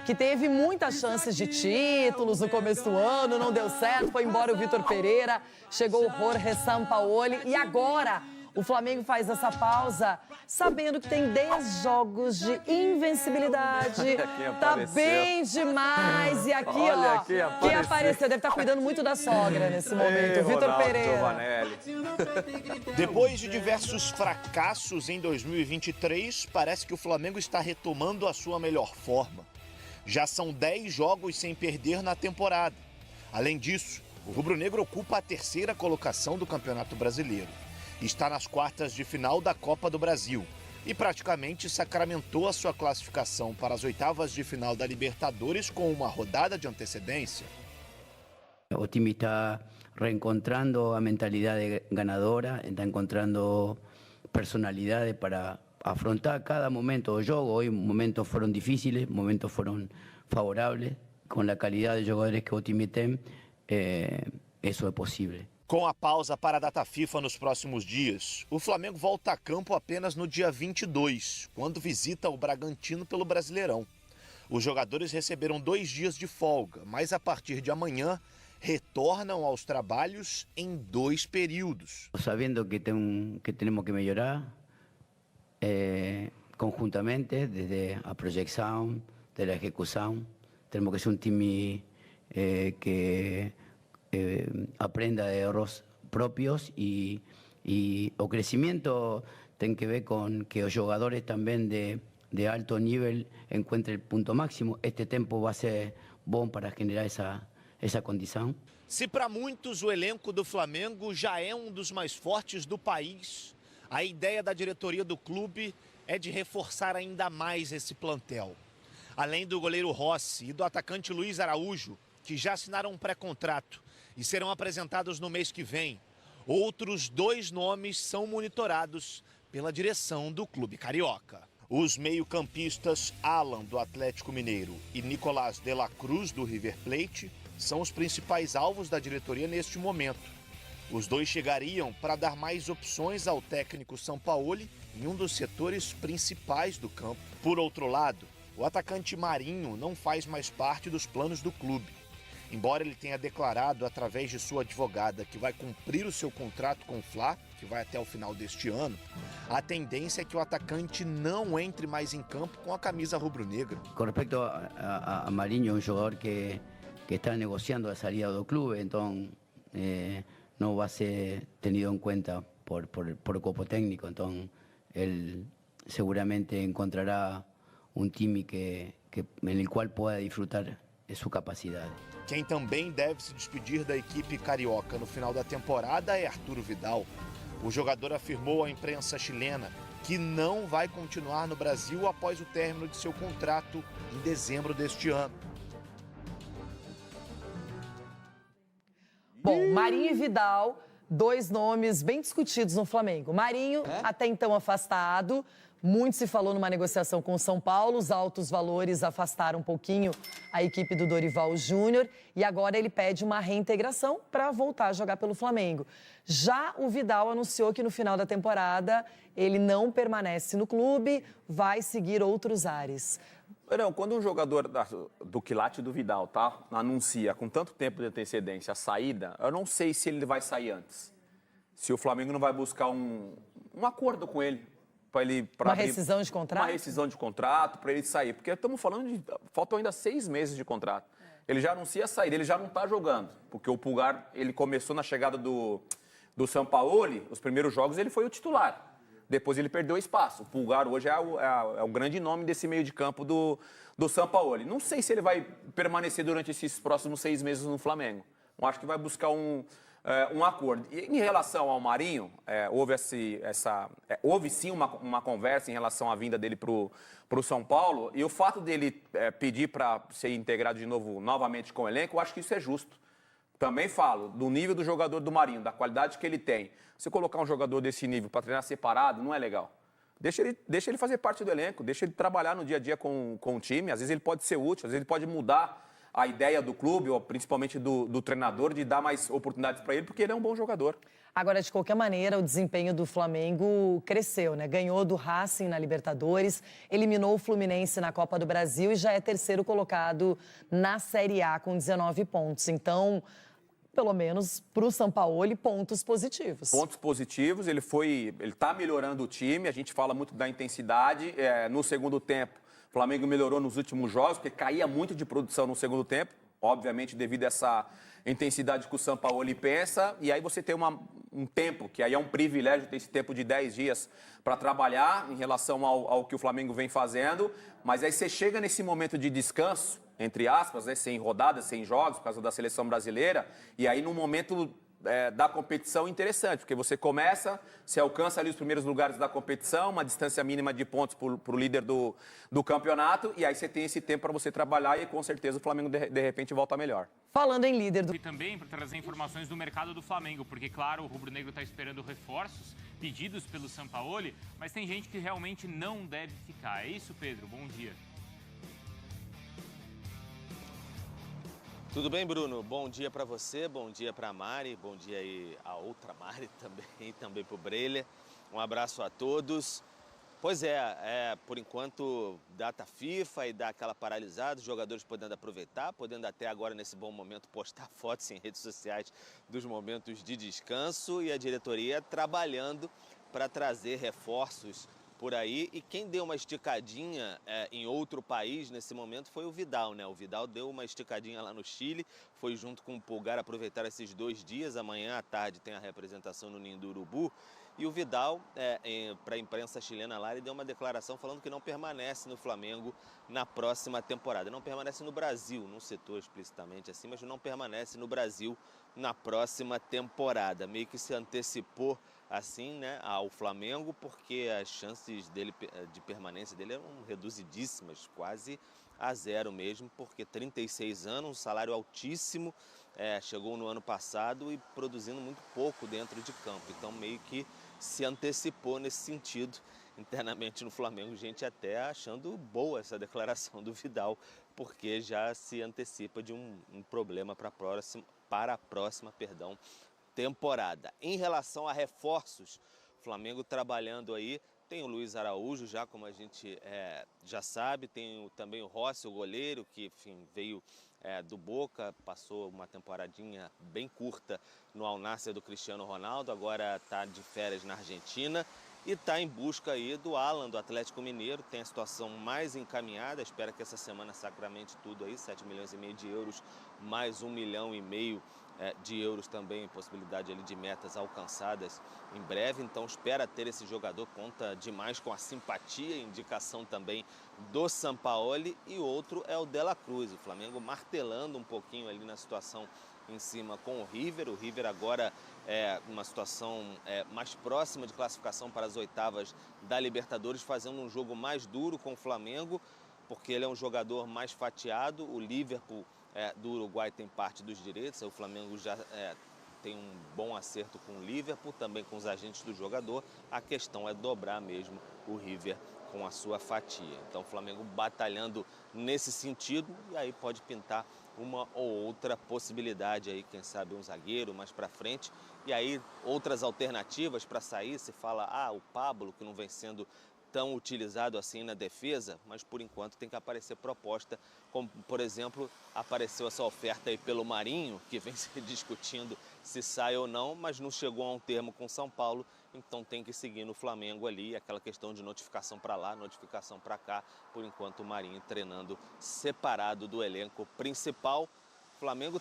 que teve muitas chances de títulos no começo do ano, não deu certo, foi embora o Vitor Pereira, chegou o Jorge Sampaoli e agora o Flamengo faz essa pausa sabendo que tem 10 jogos de invencibilidade. Tá bem demais. E aqui, Olha, ó, quem apareceu deve estar cuidando muito da sogra nesse momento, Vitor Pereira. Depois de diversos fracassos em 2023, parece que o Flamengo está retomando a sua melhor forma. Já são 10 jogos sem perder na temporada. Além disso, o rubro-negro ocupa a 3ª colocação do Campeonato Brasileiro. Está nas quartas de final da Copa do Brasil e praticamente sacramentou a sua classificação para as 8ª de final da Libertadores com uma rodada de antecedência. O time está reencontrando a mentalidade ganadora, está encontrando personalidade para afrontar cada momento do jogo. Hoy momentos foram difíceis, momentos foram favoráveis. Com a qualidade de jogadores que o time tem, isso é possível. Com a pausa para a data FIFA nos próximos dias, o Flamengo volta a campo apenas no dia 22, quando visita o Bragantino pelo Brasileirão. Os jogadores receberam 2 dias de folga, mas a partir de amanhã retornam aos trabalhos em 2 períodos. Sabendo que temos que melhorar conjuntamente, desde a projeção, desde a execução, temos que ser um time que aprenda de erros propios y o crecimiento tiene que ver con que los jugadores también de alto nivel encuentren el punto máximo. Este tiempo va a ser bom para generar essa condição. Se para muitos o elenco do Flamengo já é um dos mais fortes do país, a ideia da diretoria do clube é de reforçar ainda mais esse plantel. Além do goleiro Rossi e do atacante Luiz Araújo, que já assinaram um pré-contrato e serão apresentados no mês que vem, outros 2 nomes são monitorados pela direção do clube carioca. Os meio-campistas Alan, do Atlético Mineiro, e Nicolás de la Cruz, do River Plate, são os principais alvos da diretoria neste momento. Os 2 chegariam para dar mais opções ao técnico Sampaoli em um dos setores principais do campo. Por outro lado, o atacante Marinho não faz mais parte dos planos do clube. Embora ele tenha declarado através de sua advogada que vai cumprir o seu contrato com o Fla, que vai até o final deste ano, a tendência é que o atacante não entre mais em campo com a camisa rubro-negra. Com respeito a Marinho, um jogador que está negociando a saída do clube, então não vai ser tenido em conta por o corpo técnico, então ele seguramente encontrará um time en el qual pueda disfrutar de sua capacidade. Quem também deve se despedir da equipe carioca no final da temporada é Arturo Vidal. O jogador afirmou à imprensa chilena que não vai continuar no Brasil após o término de seu contrato em dezembro deste ano. Bom, Marinho e Vidal, 2 nomes bem discutidos no Flamengo. Marinho, até então afastado. Muito se falou numa negociação com o São Paulo, os altos valores afastaram um pouquinho a equipe do Dorival Júnior e agora ele pede uma reintegração para voltar a jogar pelo Flamengo. Já o Vidal anunciou que no final da temporada ele não permanece no clube, vai seguir outros ares. Não, quando um jogador do quilate do Vidal, tá, anuncia com tanto tempo de antecedência a saída, eu não sei se ele vai sair antes. Se o Flamengo não vai buscar um acordo com ele. Uma rescisão de contrato? Uma rescisão de contrato para ele sair. Porque estamos falando de... Faltam ainda 6 meses de contrato. Ele já anuncia a saída, ele já não está jogando. Porque o Pulgar, ele começou na chegada do Sampaoli, os primeiros jogos ele foi o titular. Depois ele perdeu espaço. O Pulgar hoje é o grande nome desse meio de campo do Sampaoli. Não sei se ele vai permanecer durante esses próximos 6 meses no Flamengo. Eu acho que vai buscar um acordo. E em relação ao Marinho, houve sim uma conversa em relação à vinda dele para o São Paulo, e o fato dele pedir para ser integrado novamente com o elenco, eu acho que isso é justo. Também falo do nível do jogador do Marinho, da qualidade que ele tem. Se colocar um jogador desse nível para treinar separado, não é legal. Deixa ele fazer parte do elenco, deixa ele trabalhar no dia a dia com o time, às vezes ele pode ser útil, às vezes ele pode mudar a ideia do clube, ou principalmente do treinador, de dar mais oportunidades para ele, porque ele é um bom jogador. Agora, de qualquer maneira, o desempenho do Flamengo cresceu, né? Ganhou do Racing na Libertadores, eliminou o Fluminense na Copa do Brasil e já é terceiro colocado na Série A com 19 pontos. Então, pelo menos para o Sampaoli, pontos positivos. Pontos positivos, ele está melhorando o time, a gente fala muito da intensidade. No segundo tempo, o Flamengo melhorou nos últimos jogos, porque caía muito de produção no segundo tempo, obviamente devido a essa intensidade que o Sampaoli pensa, e aí você tem um tempo, que aí é um privilégio ter esse tempo de 10 dias para trabalhar em relação ao que o Flamengo vem fazendo, mas aí você chega nesse momento de descanso, entre aspas, né, sem rodadas, sem jogos, por causa da seleção brasileira, e aí num momento da competição interessante, porque você começa, você alcança ali os primeiros lugares da competição, uma distância mínima de pontos para o líder do campeonato, e aí você tem esse tempo para você trabalhar e com certeza o Flamengo de repente volta melhor. Falando em líder do... E também para trazer informações do mercado do Flamengo, porque claro, o rubro-negro está esperando reforços pedidos pelo Sampaoli, mas tem gente que realmente não deve ficar. É isso, Pedro? Bom dia. Tudo bem, Bruno? Bom dia para você, bom dia para a Mari, bom dia aí a outra Mari também para o Breler. Um abraço a todos. Pois por enquanto, data FIFA e dá aquela paralisada, os jogadores podendo aproveitar, podendo até agora, nesse bom momento, postar fotos em redes sociais dos momentos de descanso e a diretoria trabalhando para trazer reforços por aí. E quem deu uma esticadinha em outro país nesse momento foi o Vidal, né? O Vidal deu uma esticadinha lá no Chile, foi junto com o Pulgar aproveitar esses 2 dias. Amanhã à tarde tem a representação no Ninho do Urubu. E o Vidal, para a imprensa chilena lá, ele deu uma declaração falando que não permanece no Flamengo na próxima temporada. Não permanece no Brasil, não citou explicitamente assim, mas não permanece no Brasil na próxima temporada. Meio que se antecipou assim, né, ao Flamengo, porque as chances de permanência dele eram reduzidíssimas, quase a zero mesmo, porque 36 anos, um salário altíssimo, chegou no ano passado e produzindo muito pouco dentro de campo. Então meio que se antecipou nesse sentido. Internamente no Flamengo, gente até achando boa essa declaração do Vidal, porque já se antecipa de um problema para a próxima temporada. Em relação a reforços, o Flamengo trabalhando aí, tem o Luiz Araújo já, como a gente já sabe, tem também o Rossi, o goleiro, que enfim, veio do Boca, passou uma temporadinha bem curta no Al Nassr do Cristiano Ronaldo, agora está de férias na Argentina e está em busca aí do Alan, do Atlético Mineiro, tem a situação mais encaminhada, espera que essa semana sacramente tudo aí, 7,5 milhões de euros, mais 1,5 milhão de euros também, possibilidade ali de metas alcançadas em breve, então espera ter esse jogador, conta demais com a simpatia e indicação também do Sampaoli, e outro é o De La Cruz, o Flamengo martelando um pouquinho ali na situação em cima com o River agora numa situação mais próxima de classificação para as oitavas da Libertadores, fazendo um jogo mais duro com o Flamengo, porque ele é um jogador mais fatiado, o Liverpool do Uruguai tem parte dos direitos, o Flamengo já tem um bom acerto com o Liverpool, também com os agentes do jogador, a questão é dobrar mesmo o River com a sua fatia. Então o Flamengo batalhando nesse sentido, e aí pode pintar uma ou outra possibilidade aí, quem sabe um zagueiro mais para frente, e aí outras alternativas para sair, se fala, o Pablo, que não vem sendo tão utilizado assim na defesa, mas por enquanto tem que aparecer proposta, como por exemplo, apareceu essa oferta aí pelo Marinho, que vem se discutindo se sai ou não, mas não chegou a um termo com São Paulo, então tem que seguir no Flamengo ali, aquela questão de notificação para lá, notificação para cá, por enquanto o Marinho treinando separado do elenco principal. Flamengo